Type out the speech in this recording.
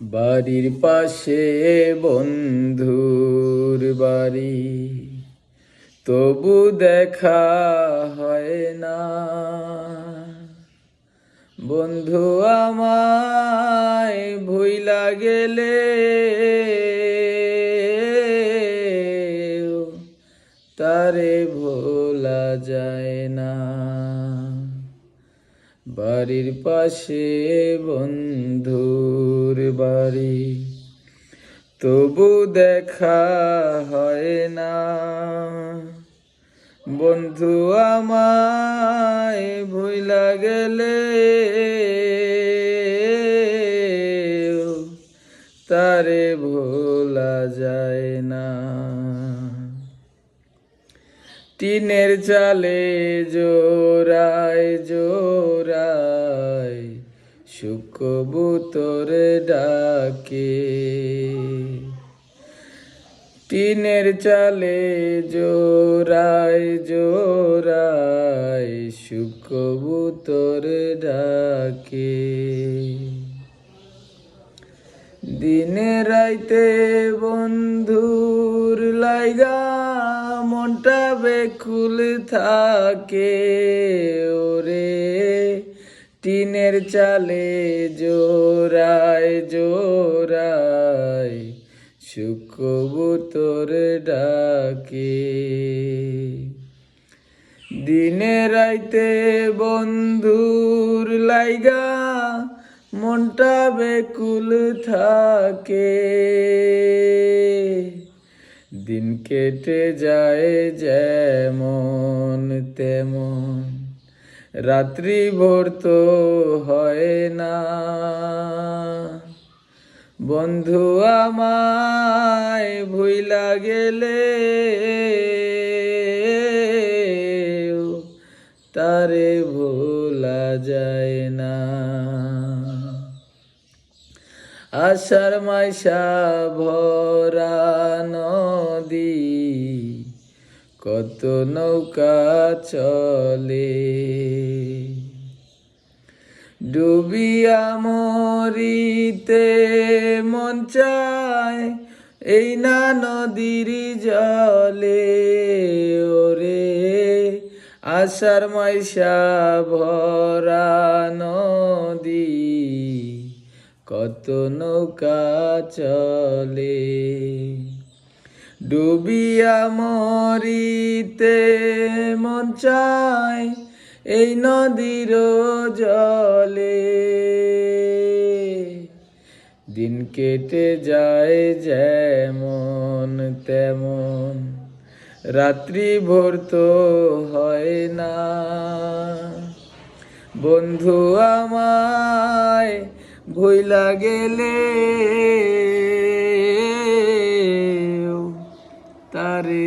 বাড়ির পাশে বন্ধুর বাড়ি, তবু দেখা হয় না। বন্ধু আমায় ভুইলা গেলে তারে ভোলা যায় না। বাড়ির পাশে বন্ধুর বাড়ি, তবু দেখা হয় না। বন্ধু আমায় ভুইলা গেলে তারে ভোলা যায় না। টিনের চালে জোড়ায় জোড়ায় শুকবুতর ডাকে। টিনের চালে জোড়ায় জোড়ায় শুকবুতর ডাকে। দিনে রাইতে বন্ধুর লাইগা মনটা বেকুল থাকে। ওরে টিনের চালে জোড়ায় জোড়ায় শুকবুতর ডাকে। দিনে রাইতে বন্ধুর লাইগা মনটা বেকুল থাকে। দিন কেটে যায় যেমন তেমন, রাত্রি ভোর তো হয় না। বন্ধু আমায় ভুইলা গেলে তারে ভোলা যায় না। আষাঢ় মাইশা ভরা নদী, কত নৌকা চলে। ডুবিয়া মরিতে মন চায় এই না নদীর জলে। ওরে আষাঢ় মাইশা ভরা নদী, কত নৌকা চলে। ডুবিয়া মরিতে মন চায় এই নদীর জলে। দিন কেটে যায় যেমন তেমন, রাত্রি ভোর তো হয় না। বন্ধু আমায় ভুইলা গেলে তারে